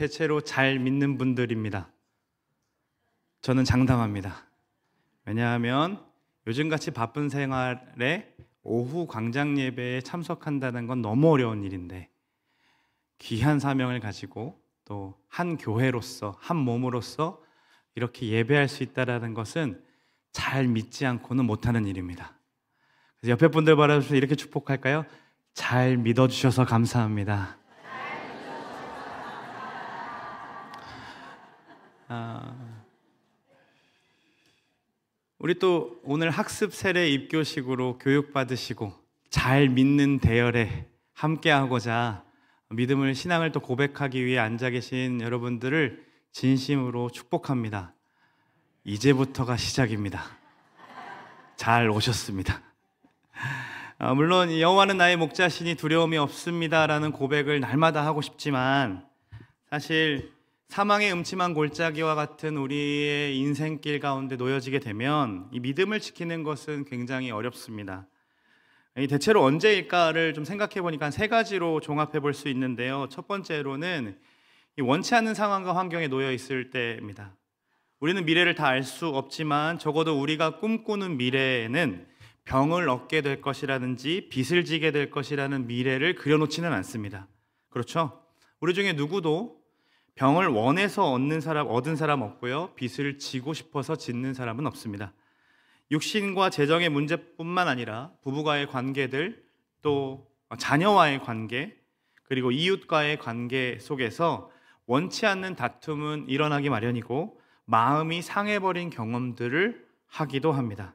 대체로 잘 믿는 분들입니다. 저는 장담합니다. 왜냐하면 요즘같이 바쁜 생활에 오후 광장 예배에 참석한다는 건 너무 어려운 일인데, 귀한 사명을 가지고 또 한 교회로서, 한 몸으로서 이렇게 예배할 수 있다는 것은 잘 믿지 않고는 못하는 일입니다. 그래서 옆에 분들 바라보면서 이렇게 축복할까요? 잘 믿어주셔서 감사합니다. 우리 또 오늘 학습 세례 입교식으로 교육받으시고 잘 믿는 대열에 함께하고자 믿음을, 신앙을 또 고백하기 위해 앉아 계신 여러분들을 진심으로 축복합니다. 이제부터가 시작입니다. 잘 오셨습니다. 물론 여호와는 나의 목자시니 두려움이 없습니다라는 고백을 날마다 하고 싶지만, 사실 사망의 음침한 골짜기와 같은 우리의 인생길 가운데 놓여지게 되면 이 믿음을 지키는 것은 굉장히 어렵습니다. 대체로 언제일까를 좀 생각해 보니까 세 가지로 종합해 볼 수 있는데요. 첫 번째로는 원치 않는 상황과 환경에 놓여 있을 때입니다. 우리는 미래를 다 알 수 없지만 적어도 우리가 꿈꾸는 미래에는 병을 얻게 될 것이라든지 빚을 지게 될 것이라는 미래를 그려놓지는 않습니다. 그렇죠? 우리 중에 누구도 병을 원해서 얻은 사람 없고요, 빚을 지고 싶어서 짓는 사람은 없습니다. 육신과 재정의 문제뿐만 아니라 부부와의 관계들, 또 자녀와의 관계, 그리고 이웃과의 관계 속에서 원치 않는 다툼은 일어나기 마련이고 마음이 상해버린 경험들을 하기도 합니다.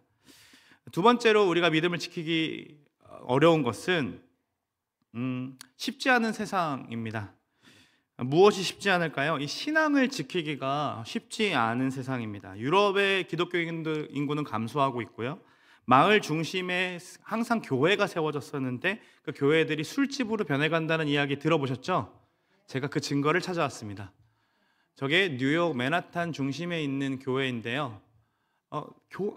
두 번째로 우리가 믿음을 지키기 어려운 것은 쉽지 않은 세상입니다. 무엇이 쉽지 않을까요? 이 신앙을 지키기가 쉽지 않은 세상입니다. 유럽의 기독교 인구는 감소하고 있고요, 마을 중심에 항상 교회가 세워졌었는데 그 교회들이 술집으로 변해간다는 이야기 들어보셨죠? 제가 그 증거를 찾아왔습니다. 저게 뉴욕 맨하탄 중심에 있는 교회인데요,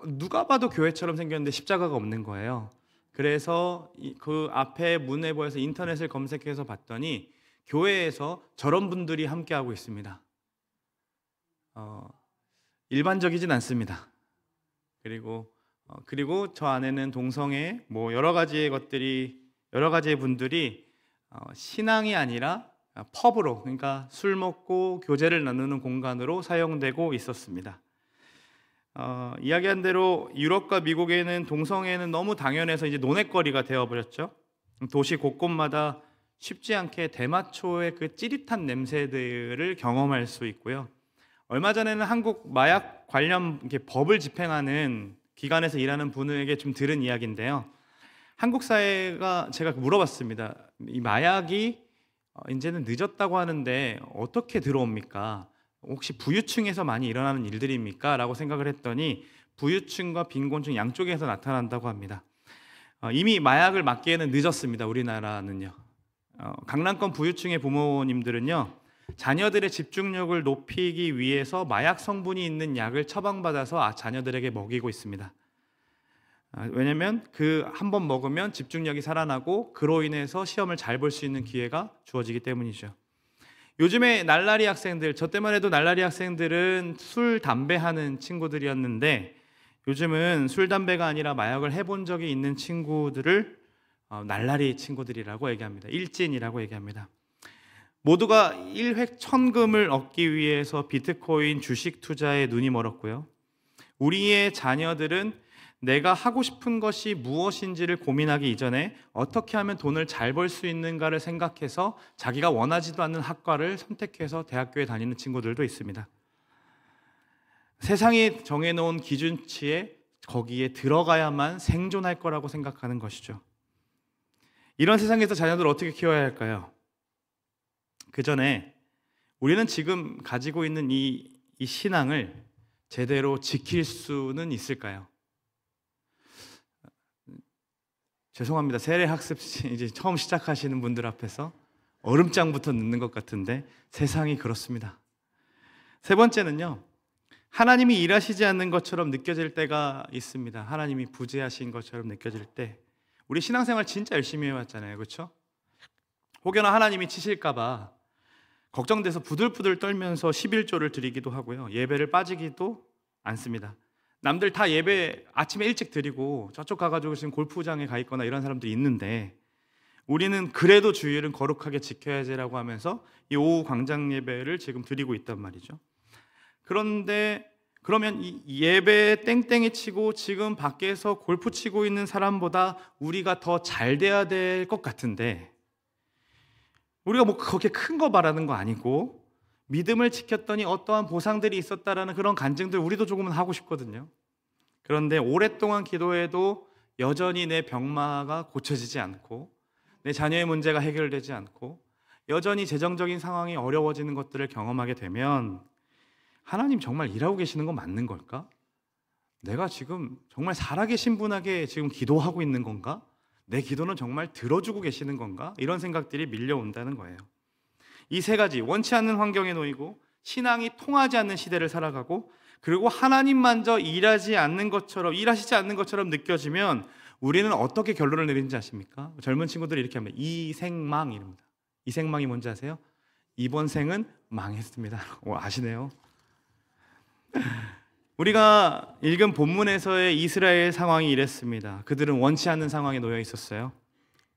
누가 봐도 교회처럼 생겼는데 십자가가 없는 거예요. 그래서 그 앞에 문에 보여서 인터넷을 검색해서 봤더니 교회에서 저런 분들이 함께하고 있습니다. 일반적이진 않습니다. 그리고 저 안에는 동성애, 여러 가지의 분들이 신앙이 아니라 펍으로, 그러니까 술 먹고 교제를 나누는 공간으로 사용되고 있었습니다. 이야기한 대로 유럽과 미국에는 동성애는 너무 당연해서 이제 논외거리가 되어버렸죠. 도시 곳곳마다 쉽지 않게 대마초의 그 찌릿한 냄새들을 경험할 수 있고요. 얼마 전에는 한국 마약 관련 법을 집행하는 기관에서 일하는 분에게 좀 들은 이야기인데요, 한국 사회가, 제가 물어봤습니다. 이 마약이 이제는 늦었다고 하는데 어떻게 들어옵니까? 혹시 부유층에서 많이 일어나는 일들입니까? 라고 생각을 했더니 부유층과 빈곤층 양쪽에서 나타난다고 합니다. 이미 마약을 막기에는 늦었습니다. 우리나라는요. 강남권 부유층의 부모님들은요, 자녀들의 집중력을 높이기 위해서 마약 성분이 있는 약을 처방받아서 자녀들에게 먹이고 있습니다. 왜냐하면 한 번 먹으면 집중력이 살아나고 그로 인해서 시험을 잘 볼 수 있는 기회가 주어지기 때문이죠. 요즘에 날라리 학생들, 저 때만 해도 날라리 학생들은 술, 담배 하는 친구들이었는데 요즘은 술, 담배가 아니라 마약을 해본 적이 있는 친구들을 날라리 친구들이라고 얘기합니다. 일진이라고 얘기합니다. 모두가 일획천금을 얻기 위해서 비트코인 주식 투자에 눈이 멀었고요, 우리의 자녀들은 내가 하고 싶은 것이 무엇인지를 고민하기 이전에 어떻게 하면 돈을 잘 벌 수 있는가를 생각해서 자기가 원하지도 않는 학과를 선택해서 대학교에 다니는 친구들도 있습니다. 세상이 정해놓은 기준치에 거기에 들어가야만 생존할 거라고 생각하는 것이죠. 이런 세상에서 자녀들을 어떻게 키워야 할까요? 그 전에 우리는 지금 가지고 있는 이 신앙을 제대로 지킬 수는 있을까요? 죄송합니다. 세례 학습 이제 처음 시작하시는 분들 앞에서 얼음장부터 넣는 것 같은데 세상이 그렇습니다. 세 번째는요, 하나님이 일하시지 않는 것처럼 느껴질 때가 있습니다. 하나님이 부재하신 것처럼 느껴질 때. 우리 신앙생활 진짜 열심히 해왔잖아요, 그렇죠? 혹여나 하나님이 치실까 봐 걱정돼서 부들부들 떨면서 11조를 드리기도 하고요. 예배를 빠지기도 않습니다. 남들 다 예배 아침에 일찍 드리고 저쪽 가가지고 지금 골프장에 가 있거나 이런 사람들이 있는데 우리는 그래도 주일은 거룩하게 지켜야지라고 하면서 이 오후 광장 예배를 지금 드리고 있단 말이죠. 그런데 그러면 이 예배 땡땡이 치고 지금 밖에서 골프 치고 있는 사람보다 우리가 더 잘 돼야 될 것 같은데, 우리가 뭐 그렇게 큰 거 바라는 거 아니고 믿음을 지켰더니 어떠한 보상들이 있었다라는 그런 간증들 우리도 조금은 하고 싶거든요. 그런데 오랫동안 기도해도 여전히 내 병마가 고쳐지지 않고 내 자녀의 문제가 해결되지 않고 여전히 재정적인 상황이 어려워지는 것들을 경험하게 되면 하나님 정말 일하고 계시는 건 맞는 걸까? 내가 지금 정말 살아계신 분에게 지금 기도하고 있는 건가? 내 기도는 정말 들어주고 계시는 건가? 이런 생각들이 밀려온다는 거예요. 이 세 가지, 원치 않는 환경에 놓이고 신앙이 통하지 않는 시대를 살아가고 그리고 하나님마저 일하시지 않는 것처럼 느껴지면 우리는 어떻게 결론을 내리는지 아십니까? 젊은 친구들이 이렇게 하면 이생망입니다. 이생망이 뭔지 아세요? 이번 생은 망했습니다. 아시네요. 우리가 읽은 본문에서의 이스라엘 상황이 이랬습니다. 그들은 원치 않는 상황에 놓여 있었어요.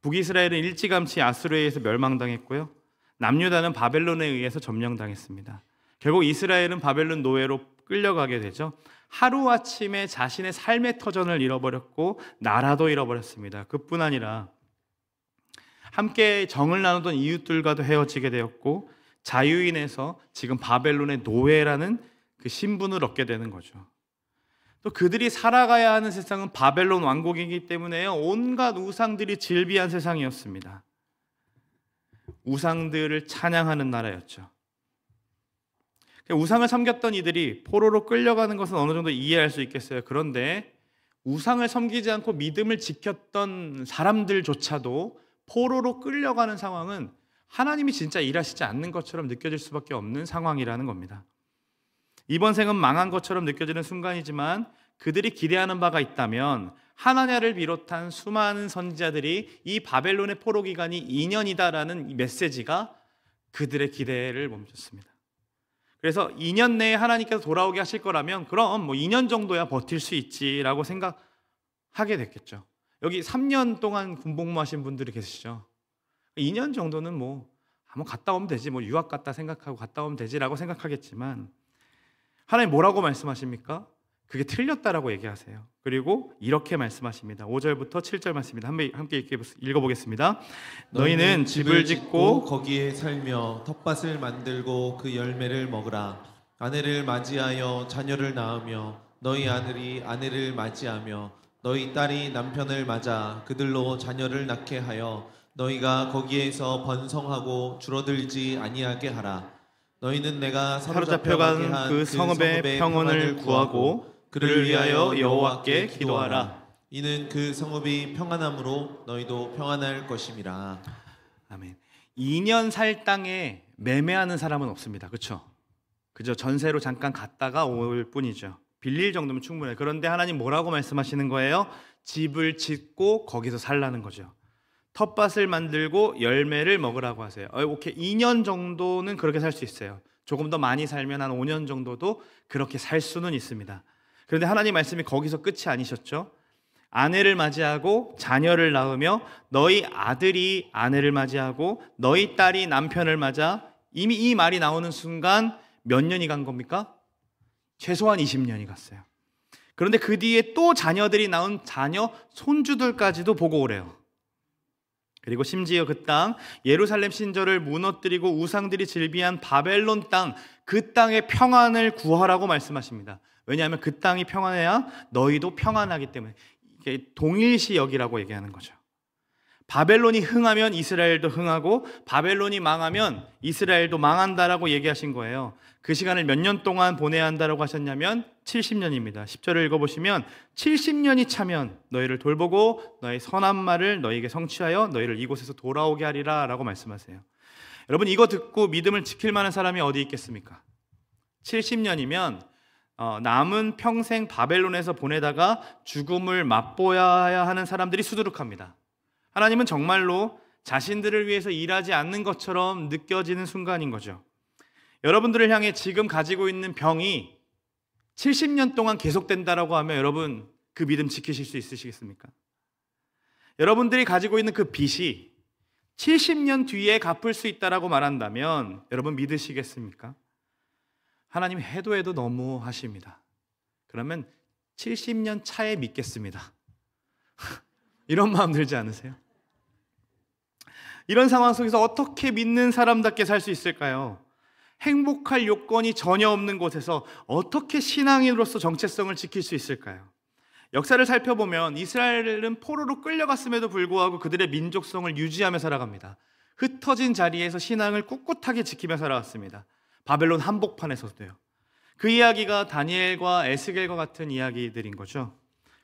북이스라엘은 일찌감치 아수르에 의해서 멸망당했고요. 남유다는 바벨론에 의해서 점령당했습니다. 결국 이스라엘은 바벨론 노예로 끌려가게 되죠. 하루아침에 자신의 삶의 터전을 잃어버렸고 나라도 잃어버렸습니다. 그뿐 아니라 함께 정을 나누던 이웃들과도 헤어지게 되었고 자유인에서 지금 바벨론의 노예라는 그 신분을 얻게 되는 거죠. 또 그들이 살아가야 하는 세상은 바벨론 왕국이기 때문에 온갖 우상들이 질비한 세상이었습니다. 우상들을 찬양하는 나라였죠. 우상을 섬겼던 이들이 포로로 끌려가는 것은 어느 정도 이해할 수 있겠어요. 그런데 우상을 섬기지 않고 믿음을 지켰던 사람들조차도 포로로 끌려가는 상황은 하나님이 진짜 일하시지 않는 것처럼 느껴질 수밖에 없는 상황이라는 겁니다. 이번 생은 망한 것처럼 느껴지는 순간이지만 그들이 기대하는 바가 있다면 하나냐를 비롯한 수많은 선지자들이 이 바벨론의 포로 기간이 2년이다라는 메시지가 그들의 기대를 멈췄습니다. 그래서 2년 내에 하나님께서 돌아오게 하실 거라면 그럼 뭐 2년 정도야 버틸 수 있지라고 생각하게 됐겠죠. 여기 3년 동안 군복무하신 분들이 계시죠. 2년 정도는 뭐 한번 갔다 오면 되지, 뭐 유학 갔다 생각하고 갔다 오면 되지라고 생각하겠지만 하나님 뭐라고 말씀하십니까? 그게 틀렸다라고 얘기하세요. 그리고 이렇게 말씀하십니다. 5절부터 7절 말씀입니다. 함께 읽어보겠습니다. 너희는 집을 짓고 거기에 살며 텃밭을 만들고 그 열매를 먹으라. 아내를 맞이하여 자녀를 낳으며 너희 아들이 아내를 맞이하며 너희 딸이 남편을 맞아 그들로 자녀를 낳게 하여 너희가 거기에서 번성하고 줄어들지 아니하게 하라. 너희는 내가 사로잡혀간 그 성읍의 평온을 구하고 그를 위하여 여호와께 기도하라. 이는 그 성읍이 평안함으로 너희도 평안할 것임이라. 아멘. 2년 살 땅에 매매하는 사람은 없습니다. 그렇죠? 그저 전세로 잠깐 갔다가 올 뿐이죠. 빌릴 정도면 충분해요. 그런데 하나님 뭐라고 말씀하시는 거예요? 집을 짓고 거기서 살라는 거죠. 텃밭을 만들고 열매를 먹으라고 하세요. 오케이, 2년 정도는 그렇게 살 수 있어요. 조금 더 많이 살면 한 5년 정도도 그렇게 살 수는 있습니다. 그런데 하나님 말씀이 거기서 끝이 아니셨죠. 아내를 맞이하고 자녀를 낳으며 너희 아들이 아내를 맞이하고 너희 딸이 남편을 맞아. 이미 이 말이 나오는 순간 몇 년이 간 겁니까? 최소한 20년이 갔어요. 그런데 그 뒤에 또 자녀들이 낳은 자녀 손주들까지도 보고 오래요. 그리고 심지어 그 땅, 예루살렘 신전을 무너뜨리고 우상들이 질비한 바벨론 땅, 그 땅의 평안을 구하라고 말씀하십니다. 왜냐하면 그 땅이 평안해야 너희도 평안하기 때문에. 이게 동일시 여기라고 얘기하는 거죠. 바벨론이 흥하면 이스라엘도 흥하고 바벨론이 망하면 이스라엘도 망한다라고 얘기하신 거예요. 그 시간을 몇 년 동안 보내야 한다라고 하셨냐면 70년입니다. 10절을 읽어보시면 70년이 차면 너희를 돌보고 너의 선한 말을 너희에게 성취하여 너희를 이곳에서 돌아오게 하리라 라고 말씀하세요. 여러분, 이거 듣고 믿음을 지킬 만한 사람이 어디 있겠습니까? 70년이면 남은 평생 바벨론에서 보내다가 죽음을 맛보아야 하는 사람들이 수두룩합니다. 하나님은 정말로 자신들을 위해서 일하지 않는 것처럼 느껴지는 순간인 거죠. 여러분들을 향해 지금 가지고 있는 병이 70년 동안 계속된다라고 하면 여러분 그 믿음 지키실 수 있으시겠습니까? 여러분들이 가지고 있는 그 빚이 70년 뒤에 갚을 수 있다라고 말한다면 여러분 믿으시겠습니까? 하나님 해도 너무 하십니다. 그러면 70년 차에 믿겠습니다. 이런 마음 들지 않으세요? 이런 상황 속에서 어떻게 믿는 사람답게 살 수 있을까요? 행복할 요건이 전혀 없는 곳에서 어떻게 신앙인으로서 정체성을 지킬 수 있을까요? 역사를 살펴보면 이스라엘은 포로로 끌려갔음에도 불구하고 그들의 민족성을 유지하며 살아갑니다. 흩어진 자리에서 신앙을 꿋꿋하게 지키며 살아왔습니다. 바벨론 한복판에서도요. 그 이야기가 다니엘과 에스겔과 같은 이야기들인 거죠.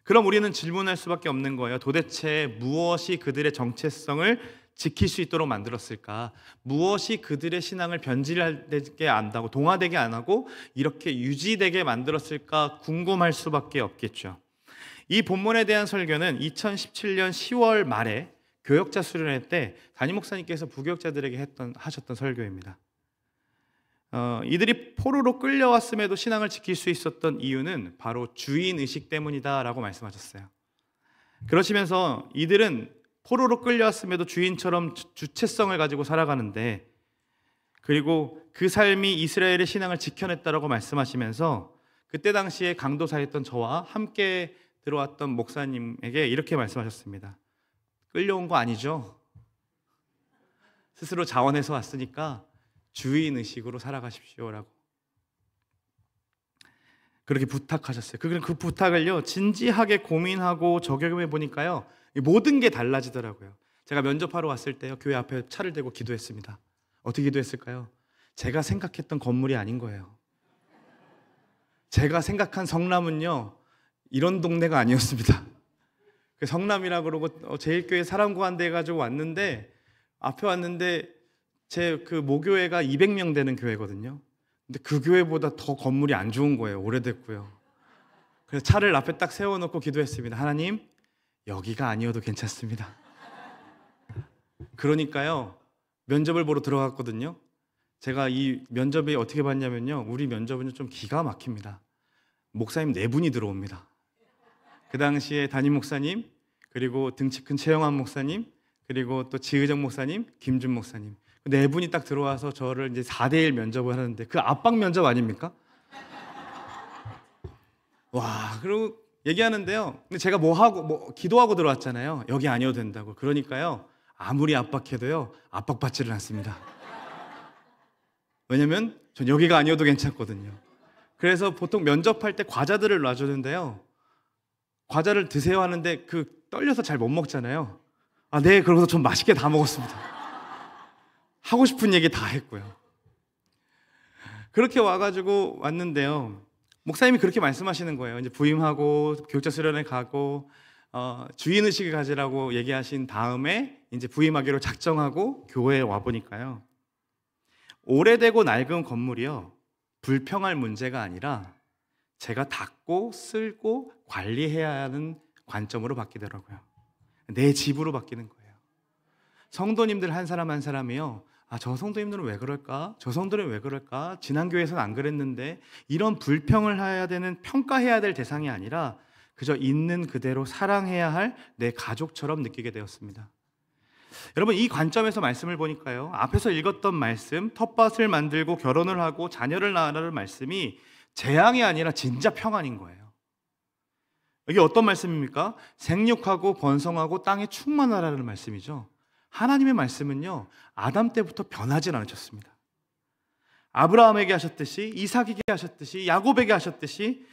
그럼 우리는 질문할 수밖에 없는 거예요. 도대체 무엇이 그들의 정체성을 지킬 수 있도록 만들었을까? 무엇이 그들의 신앙을 변질되게 안다고 동화되게 안 하고 이렇게 유지되게 만들었을까 궁금할 수밖에 없겠죠. 이 본문에 대한 설교는 2017년 10월 말에 교역자 수련회 때 담임 목사님께서 부교역자들에게 하셨던 설교입니다. 이들이 포로로 끌려왔음에도 신앙을 지킬 수 있었던 이유는 바로 주인의식 때문이다라고 말씀하셨어요. 그러시면서 이들은 포로로 끌려왔음에도 주인처럼 주체성을 가지고 살아가는데, 그리고 그 삶이 이스라엘의 신앙을 지켜냈다라고 말씀하시면서 그때 당시에 강도사였던 저와 함께 들어왔던 목사님에게 이렇게 말씀하셨습니다. 끌려온 거 아니죠? 스스로 자원해서 왔으니까 주인의식으로 살아가십시오라고 그렇게 부탁하셨어요. 그 부탁을요 진지하게 고민하고 적용해 보니까요 모든 게 달라지더라고요. 제가 면접하러 왔을 때요 교회 앞에 차를 대고 기도했습니다. 어떻게 기도했을까요? 제가 생각했던 건물이 아닌 거예요. 제가 생각한 성남은요 이런 동네가 아니었습니다. 그 성남이라 그러고 제일교회 사람 구한대 해가지고 왔는데, 앞에 왔는데 제 그 모교회가 200명 되는 교회거든요. 근데 그 교회보다 더 건물이 안 좋은 거예요. 오래됐고요. 그래서 차를 앞에 딱 세워놓고 기도했습니다. 하나님, 여기가 아니어도 괜찮습니다. 그러니까요 면접을 보러 들어갔거든요. 제가 이 면접이 어떻게 봤냐면요, 우리 면접은 좀 기가 막힙니다. 목사님 4분이 들어옵니다. 그 당시에 담임 목사님, 그리고 등치 큰 최영환 목사님, 그리고 또 지의정 목사님, 김준 목사님, 4분이 딱 들어와서 저를 이제 4대1 면접을 하는데, 그 압박 면접 아닙니까? 와, 그리고 얘기하는데요. 근데 제가 기도하고 들어왔잖아요. 여기 아니어도 된다고. 그러니까요, 아무리 압박해도요, 압박받지를 않습니다. 왜냐면 전 여기가 아니어도 괜찮거든요. 그래서 보통 면접할 때 과자들을 놔주는데요, 과자를 드세요 하는데 떨려서 잘 못 먹잖아요. 아, 네, 그러고서 전 맛있게 다 먹었습니다. 하고 싶은 얘기 다 했고요. 그렇게 와가지고 왔는데요, 목사님이 그렇게 말씀하시는 거예요. 이제 부임하고 교육자 수련회 가고 주인의식을 가지라고 얘기하신 다음에 이제 부임하기로 작정하고 교회에 와 보니까요, 오래되고 낡은 건물이요 불평할 문제가 아니라 제가 닦고 쓸고 관리해야 하는 관점으로 바뀌더라고요. 내 집으로 바뀌는 거예요. 성도님들 한 사람 한 사람이요, 아, 저 성도님들은 왜 그럴까? 저 성도는 왜 그럴까? 지난 교회에서는 안 그랬는데, 이런 불평을 해야 되는, 평가해야 될 대상이 아니라 그저 있는 그대로 사랑해야 할 내 가족처럼 느끼게 되었습니다. 여러분, 이 관점에서 말씀을 보니까요, 앞에서 읽었던 말씀, 텃밭을 만들고 결혼을 하고 자녀를 낳으라는 말씀이 재앙이 아니라 진짜 평안인 거예요. 이게 어떤 말씀입니까? 생육하고 번성하고 땅에 충만하라는 말씀이죠. 하나님의 말씀은요 아담 때부터 변하진 않으셨습니다. 아브라함에게 하셨듯이, 이삭에게 하셨듯이, 야곱에게 하셨듯이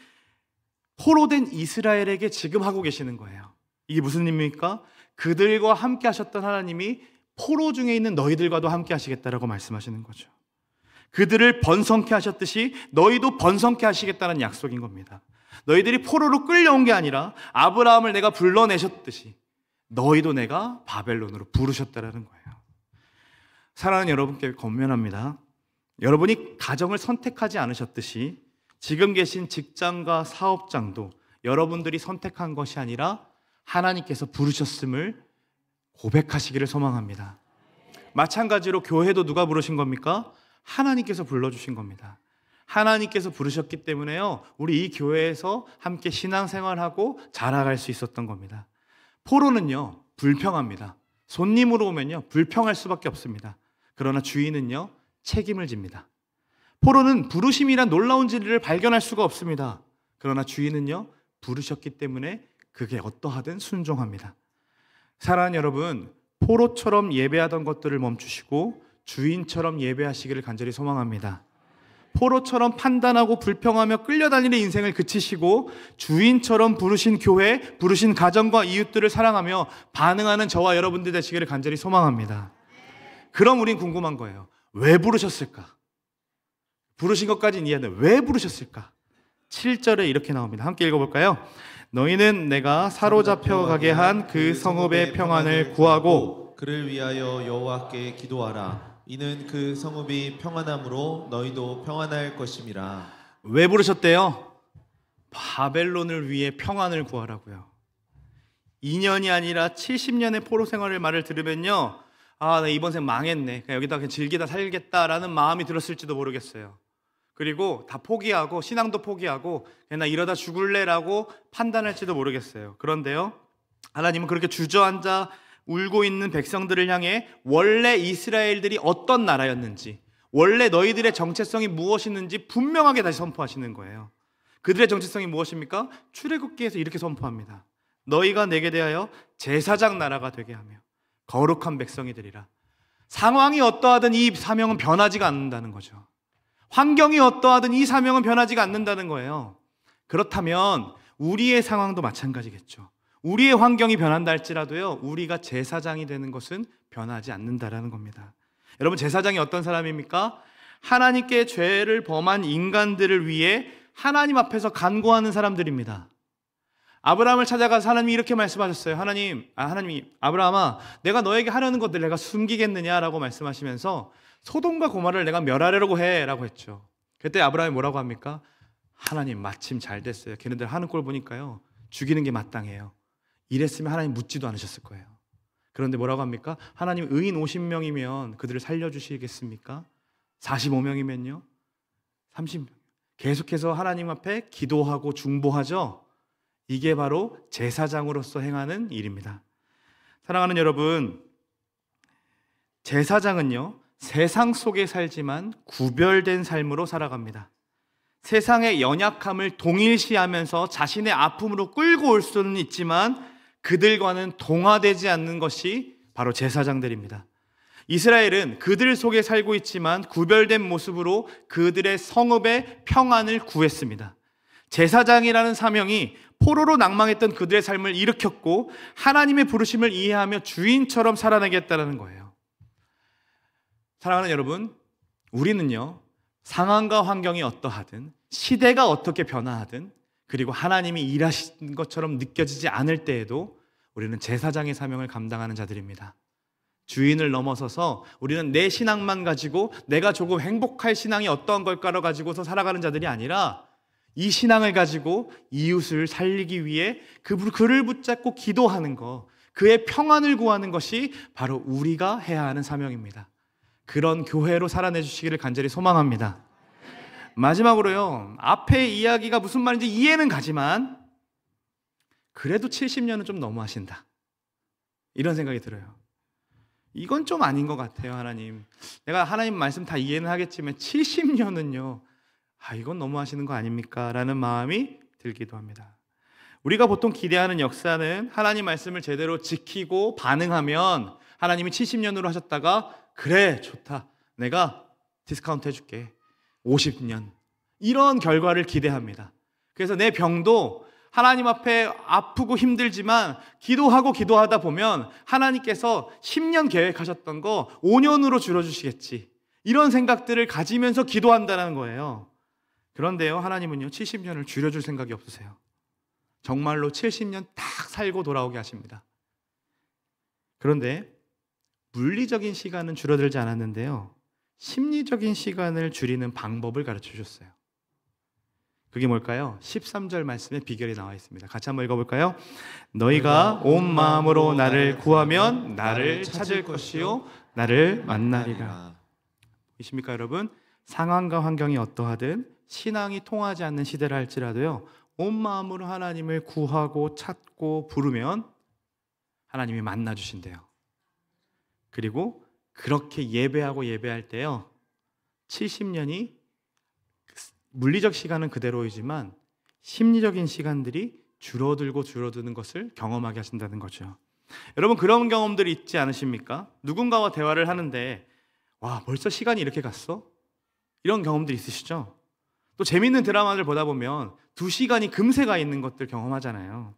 포로된 이스라엘에게 지금 하고 계시는 거예요. 이게 무슨 의미입니까? 그들과 함께 하셨던 하나님이 포로 중에 있는 너희들과도 함께 하시겠다라고 말씀하시는 거죠. 그들을 번성케 하셨듯이 너희도 번성케 하시겠다는 약속인 겁니다. 너희들이 포로로 끌려온 게 아니라 아브라함을 내가 불러내셨듯이 너희도 내가 바벨론으로 부르셨다라는 거예요. 사랑하는 여러분께 권면합니다. 여러분이 가정을 선택하지 않으셨듯이 지금 계신 직장과 사업장도 여러분들이 선택한 것이 아니라 하나님께서 부르셨음을 고백하시기를 소망합니다. 마찬가지로 교회도 누가 부르신 겁니까? 하나님께서 불러주신 겁니다. 하나님께서 부르셨기 때문에요, 우리 이 교회에서 함께 신앙생활하고 자라갈 수 있었던 겁니다. 포로는요, 불평합니다. 손님으로 오면요, 불평할 수밖에 없습니다. 그러나 주인은요, 책임을 집니다. 포로는 부르심이란 놀라운 진리를 발견할 수가 없습니다. 그러나 주인은요, 부르셨기 때문에 그게 어떠하든 순종합니다. 사랑하는 여러분, 포로처럼 예배하던 것들을 멈추시고 주인처럼 예배하시기를 간절히 소망합니다. 포로처럼 판단하고 불평하며 끌려다니는 인생을 그치시고 주인처럼 부르신 교회, 부르신 가정과 이웃들을 사랑하며 반응하는 저와 여러분들 되시기를 간절히 소망합니다. 그럼 우린 궁금한 거예요. 왜 부르셨을까? 부르신 것까지는 이해하는데 왜 부르셨을까? 7절에 이렇게 나옵니다. 함께 읽어볼까요? 너희는 내가 사로잡혀 가게 한 그 성읍의 평안을 구하고 그를 위하여 여호와께 기도하라. 이는 그 성읍이 평안함으로 너희도 평안할 것임이라. 왜 부르셨대요? 바벨론을 위해 평안을 구하라고요. 2년이 아니라 70년의 포로 생활을 말을 들으면요, 아, 나 이번 생 망했네, 그냥 여기다 그냥 즐기다 살겠다라는 마음이 들었을지도 모르겠어요. 그리고 다 포기하고 신앙도 포기하고 그냥 나 이러다 죽을래라고 판단할지도 모르겠어요. 그런데요, 하나님은 그렇게 주저앉아 울고 있는 백성들을 향해 원래 이스라엘들이 어떤 나라였는지, 원래 너희들의 정체성이 무엇이었는지 분명하게 다시 선포하시는 거예요. 그들의 정체성이 무엇입니까? 출애굽기에서 이렇게 선포합니다. 너희가 내게 대하여 제사장 나라가 되게 하며 거룩한 백성이 되리라. 상황이 어떠하든 이 사명은 변하지가 않는다는 거죠. 환경이 어떠하든 이 사명은 변하지가 않는다는 거예요. 그렇다면 우리의 상황도 마찬가지겠죠. 우리의 환경이 변한다 할지라도요, 우리가 제사장이 되는 것은 변하지 않는다라는 겁니다. 여러분, 제사장이 어떤 사람입니까? 하나님께 죄를 범한 인간들을 위해 하나님 앞에서 간구하는 사람들입니다. 아브라함을 찾아가서 하나님이 이렇게 말씀하셨어요. 하나님이 아브라함아, 내가 너에게 하려는 것들 내가 숨기겠느냐라고 말씀하시면서 소돔과 고모라를 내가 멸하려고 해라고 했죠. 그때 아브라함이 뭐라고 합니까? 하나님, 마침 잘 됐어요. 걔네들 하는 꼴 보니까요, 죽이는 게 마땅해요. 이랬으면 하나님 묻지도 않으셨을 거예요. 그런데 뭐라고 합니까? 하나님, 의인 50명이면 그들을 살려주시겠습니까? 45명이면요? 30명. 계속해서 하나님 앞에 기도하고 중보하죠. 이게 바로 제사장으로서 행하는 일입니다. 사랑하는 여러분, 제사장은요, 세상 속에 살지만 구별된 삶으로 살아갑니다. 세상의 연약함을 동일시하면서 자신의 아픔으로 끌고 올 수는 있지만 그들과는 동화되지 않는 것이 바로 제사장들입니다. 이스라엘은 그들 속에 살고 있지만 구별된 모습으로 그들의 성읍의 평안을 구했습니다. 제사장이라는 사명이 포로로 낭망했던 그들의 삶을 일으켰고 하나님의 부르심을 이해하며 주인처럼 살아내겠다는 거예요. 사랑하는 여러분, 우리는요, 상황과 환경이 어떠하든 시대가 어떻게 변화하든 그리고 하나님이 일하신 것처럼 느껴지지 않을 때에도 우리는 제사장의 사명을 감당하는 자들입니다. 주인을 넘어서서 우리는 내 신앙만 가지고 내가 조금 행복할 신앙이 어떠한 걸까를 가지고서 살아가는 자들이 아니라 이 신앙을 가지고 이웃을 살리기 위해 그를 붙잡고 기도하는 것, 그의 평안을 구하는 것이 바로 우리가 해야 하는 사명입니다. 그런 교회로 살아내 주시기를 간절히 소망합니다. 마지막으로요, 앞의 이야기가 무슨 말인지 이해는 가지만 그래도 70년은 좀 너무하신다, 이런 생각이 들어요. 이건 좀 아닌 것 같아요. 하나님, 내가 하나님 말씀 다 이해는 하겠지만 70년은요, 이건 너무하시는 거 아닙니까? 라는 마음이 들기도 합니다. 우리가 보통 기대하는 역사는 하나님 말씀을 제대로 지키고 반응하면 하나님이 70년으로 하셨다가 그래, 좋다, 내가 디스카운트 해줄게, 50년, 이런 결과를 기대합니다. 그래서 내 병도 하나님 앞에 아프고 힘들지만 기도하다 보면 하나님께서 10년 계획하셨던 거 5년으로 줄여주시겠지, 이런 생각들을 가지면서 기도한다는 거예요. 그런데요, 하나님은요, 70년을 줄여줄 생각이 없으세요. 정말로 70년 딱 살고 돌아오게 하십니다. 그런데 물리적인 시간은 줄어들지 않았는데요, 심리적인 시간을 줄이는 방법을 가르쳐 주셨어요. 그게 뭘까요? 13절 말씀에 비결이 나와 있습니다. 같이 한번 읽어볼까요? 너희가 온 마음으로 나를 구하면 나를 찾을 것이요 나를 만나리라. 보십니까 여러분? 상황과 환경이 어떠하든 신앙이 통하지 않는 시대라 할지라도요, 온 마음으로 하나님을 구하고 찾고 부르면 하나님이 만나주신대요. 그리고 그렇게 예배하고 예배할 때요, 70년이 물리적 시간은 그대로이지만 심리적인 시간들이 줄어드는 것을 경험하게 하신다는 거죠. 여러분, 그런 경험들이 있지 않으십니까? 누군가와 대화를 하는데 와, 벌써 시간이 이렇게 갔어? 이런 경험들 있으시죠? 또 재밌는 드라마를 보다 보면 2시간이 금세 가 있는 것들 경험하잖아요.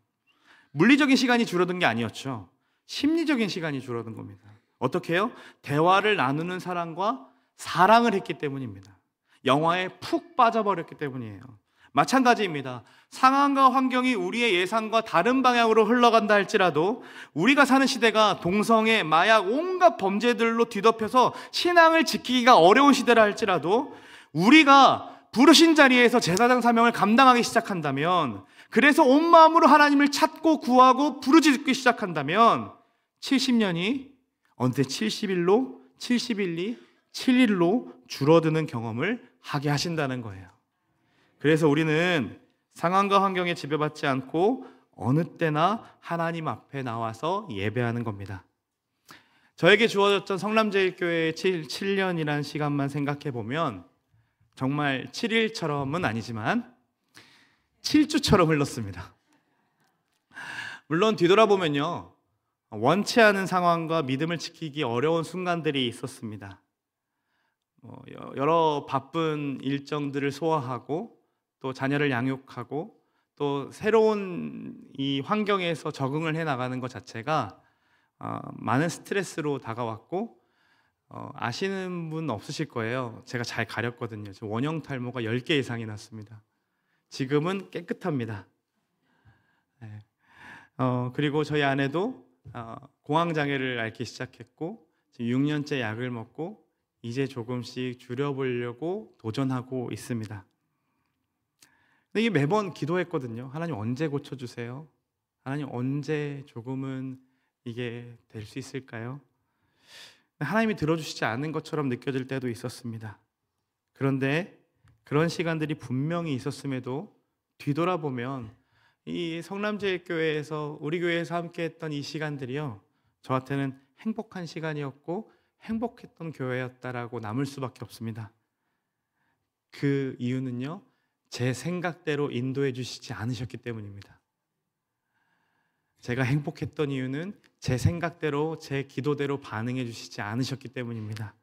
물리적인 시간이 줄어든 게 아니었죠. 심리적인 시간이 줄어든 겁니다. 어떻게 해요? 대화를 나누는 사람과 사랑을 했기 때문입니다. 영화에 푹 빠져버렸기 때문이에요. 마찬가지입니다. 상황과 환경이 우리의 예상과 다른 방향으로 흘러간다 할지라도 우리가 사는 시대가 동성애, 마약, 온갖 범죄들로 뒤덮여서 신앙을 지키기가 어려운 시대라 할지라도 우리가 부르신 자리에서 제사장 사명을 감당하기 시작한다면, 그래서 온 마음으로 하나님을 찾고 구하고 부르짖기 시작한다면 70년이 어느새 70일로, 71이 7일로 줄어드는 경험을 하게 하신다는 거예요. 그래서 우리는 상황과 환경에 지배받지 않고 어느 때나 하나님 앞에 나와서 예배하는 겁니다. 저에게 주어졌던 성남제일교회의 7년이라는 시간만 생각해 보면 정말 7일처럼은 아니지만 7주처럼 흘렀습니다. 물론 뒤돌아보면요, 원치 않은 상황과 믿음을 지키기 어려운 순간들이 있었습니다. 여러 바쁜 일정들을 소화하고 또 자녀를 양육하고 또 새로운 이 환경에서 적응을 해 나가는 것 자체가 많은 스트레스로 다가왔고, 아시는 분 없으실 거예요. 제가 잘 가렸거든요. 원형 탈모가 10개 이상이 났습니다. 지금은 깨끗합니다. 네. 그리고 저희 아내도 공황장애를 앓기 시작했고 지금 6년째 약을 먹고 이제 조금씩 줄여보려고 도전하고 있습니다. 근데 이게 매번 기도했거든요. 하나님 언제 고쳐주세요? 하나님 언제 조금은 이게 될 수 있을까요? 하나님이 들어주시지 않은 것처럼 느껴질 때도 있었습니다. 그런데 그런 시간들이 분명히 있었음에도 뒤돌아보면 이 성남제일교회에서, 우리 교회에서 함께했던 이 시간들이요, 저한테는 행복한 시간이었고 행복했던 교회였다라고 남을 수밖에 없습니다. 그 이유는요, 제 생각대로 인도해 주시지 않으셨기 때문입니다. 제가 행복했던 이유는 제 생각대로, 제 기도대로 반응해 주시지 않으셨기 때문입니다.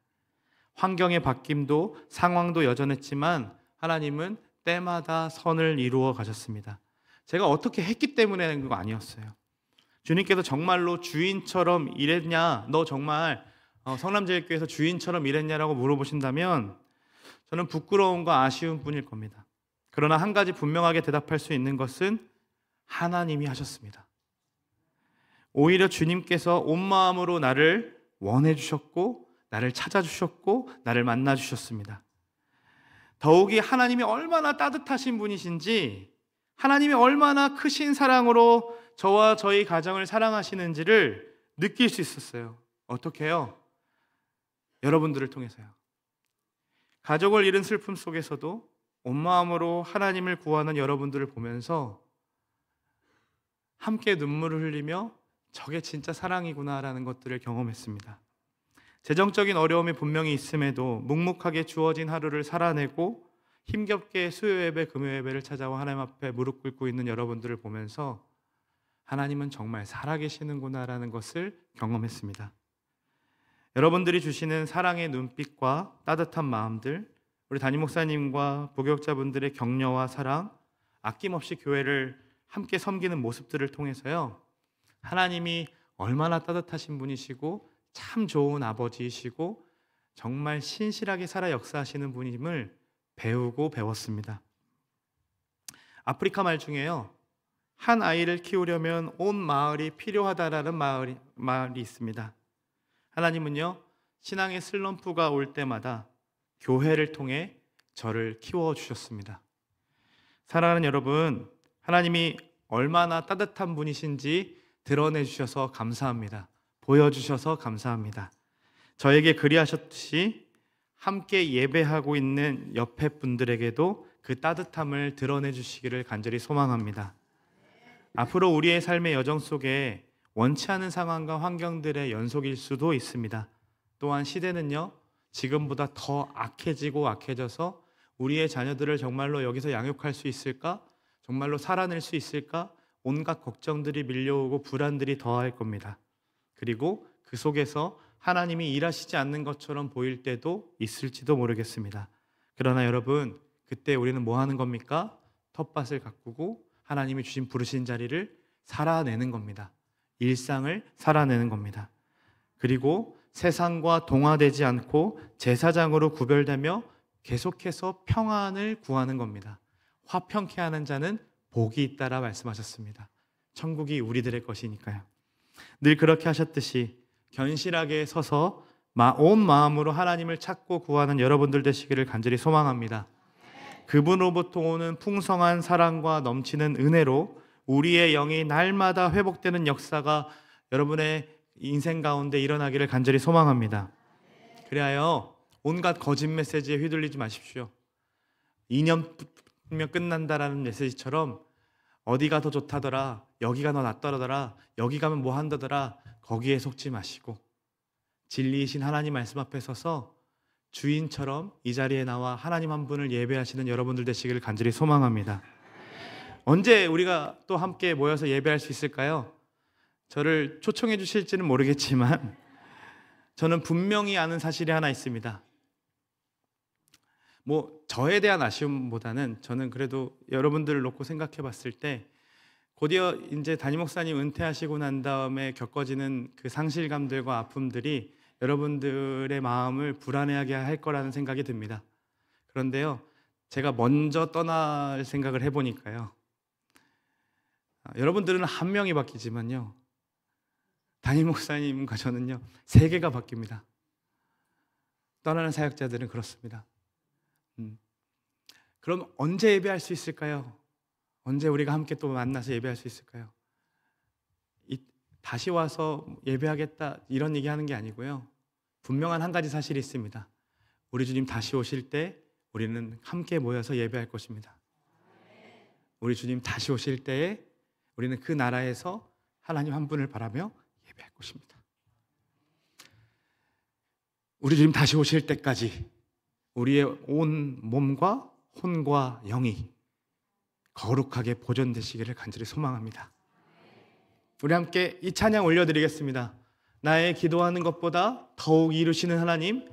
환경의 바뀜도 상황도 여전했지만 하나님은 때마다 선을 이루어 가셨습니다. 제가 어떻게 했기 때문에 그런 거 아니었어요. 주님께서 정말로 주인처럼 일했냐, 너 정말 성남제일교회에서 주인처럼 일했냐라고 물어보신다면 저는 부끄러움과 아쉬운 뿐일 겁니다. 그러나 한 가지 분명하게 대답할 수 있는 것은 하나님이 하셨습니다. 오히려 주님께서 온 마음으로 나를 원해 주셨고 나를 찾아주셨고 나를 만나 주셨습니다. 더욱이 하나님이 얼마나 따뜻하신 분이신지, 하나님이 얼마나 크신 사랑으로 저와 저희 가정을 사랑하시는지를 느낄 수 있었어요. 어떻게 해요? 여러분들을 통해서요. 가족을 잃은 슬픔 속에서도 온 마음으로 하나님을 구하는 여러분들을 보면서 함께 눈물을 흘리며 저게 진짜 사랑이구나라는 것들을 경험했습니다. 재정적인 어려움이 분명히 있음에도 묵묵하게 주어진 하루를 살아내고 힘겹게 수요 예배, 금요 예배를 찾아와 하나님 앞에 무릎 꿇고 있는 여러분들을 보면서 하나님은 정말 살아계시는구나라는 것을 경험했습니다. 여러분들이 주시는 사랑의 눈빛과 따뜻한 마음들, 우리 담임 목사님과 부교육자분들의 격려와 사랑, 아낌없이 교회를 함께 섬기는 모습들을 통해서요, 하나님이 얼마나 따뜻하신 분이시고 참 좋은 아버지이시고 정말 신실하게 살아 역사하시는 분임을 배우고 배웠습니다. 아프리카 말 중에요, 한 아이를 키우려면 온 마을이 필요하다라는 말이 있습니다. 하나님은요, 신앙의 슬럼프가 올 때마다 교회를 통해 저를 키워주셨습니다. 사랑하는 여러분, 하나님이 얼마나 따뜻한 분이신지 드러내 주셔서 감사합니다. 보여주셔서 감사합니다. 저에게 그리하셨듯이 함께 예배하고 있는 옆에 분들에게도 그 따뜻함을 드러내 주시기를 간절히 소망합니다. 앞으로 우리의 삶의 여정 속에 원치 않은 상황과 환경들의 연속일 수도 있습니다. 또한 시대는요, 지금보다 더 악해지고 악해져서 우리의 자녀들을 정말로 여기서 양육할 수 있을까? 정말로 살아낼 수 있을까? 온갖 걱정들이 밀려오고 불안들이 더할 겁니다. 그리고 그 속에서 하나님이 일하시지 않는 것처럼 보일 때도 있을지도 모르겠습니다. 그러나 여러분, 그때 우리는 뭐 하는 겁니까? 텃밭을 가꾸고 하나님이 주신 부르신 자리를 살아내는 겁니다. 일상을 살아내는 겁니다. 그리고 세상과 동화되지 않고 제사장으로 구별되며 계속해서 평안을 구하는 겁니다. 화평케 하는 자는 복이 있다라 말씀하셨습니다. 천국이 우리들의 것이니까요. 늘 그렇게 하셨듯이 견실하게 서서 온 마음으로 하나님을 찾고 구하는 여러분들 되시기를 간절히 소망합니다. 그분으로부터 오는 풍성한 사랑과 넘치는 은혜로 우리의 영이 날마다 회복되는 역사가 여러분의 인생 가운데 일어나기를 간절히 소망합니다. 그리하여 온갖 거짓 메시지에 휘둘리지 마십시오. 2년이면 끝난다라는 메시지처럼 어디가 더 좋다더라, 여기가 더 낫더라더라, 여기 가면 뭐 한다더라, 거기에 속지 마시고 진리이신 하나님 말씀 앞에 서서 주인처럼 이 자리에 나와 하나님 한 분을 예배하시는 여러분들 되시기를 간절히 소망합니다. 언제 우리가 또 함께 모여서 예배할 수 있을까요? 저를 초청해 주실지는 모르겠지만 저는 분명히 아는 사실이 하나 있습니다. 저에 대한 아쉬움보다는 저는 그래도 여러분들을 놓고 생각해 봤을 때 곧이어 이제 담임 목사님 은퇴하시고 난 다음에 겪어지는 그 상실감들과 아픔들이 여러분들의 마음을 불안해하게 할 거라는 생각이 듭니다. 그런데요, 제가 먼저 떠날 생각을 해보니까요, 여러분들은 한 명이 바뀌지만요, 담임 목사님과 저는요, 세계가 바뀝니다. 떠나는 사역자들은 그렇습니다. 그럼 언제 예배할 수 있을까요? 언제 우리가 함께 또 만나서 예배할 수 있을까요? 다시 와서 예배하겠다 이런 얘기하는 게 아니고요, 분명한 한 가지 사실이 있습니다. 우리 주님 다시 오실 때 우리는 함께 모여서 예배할 것입니다. 우리 주님 다시 오실 때에 우리는 그 나라에서 하나님 한 분을 바라며 예배할 것입니다. 우리 주님 다시 오실 때까지 우리의 온 몸과 혼과 영이 거룩하게 보존되시기를 간절히 소망합니다. 우리 함께 이 찬양 올려드리겠습니다. 나의 기도하는 것보다 더욱 이루시는 하나님,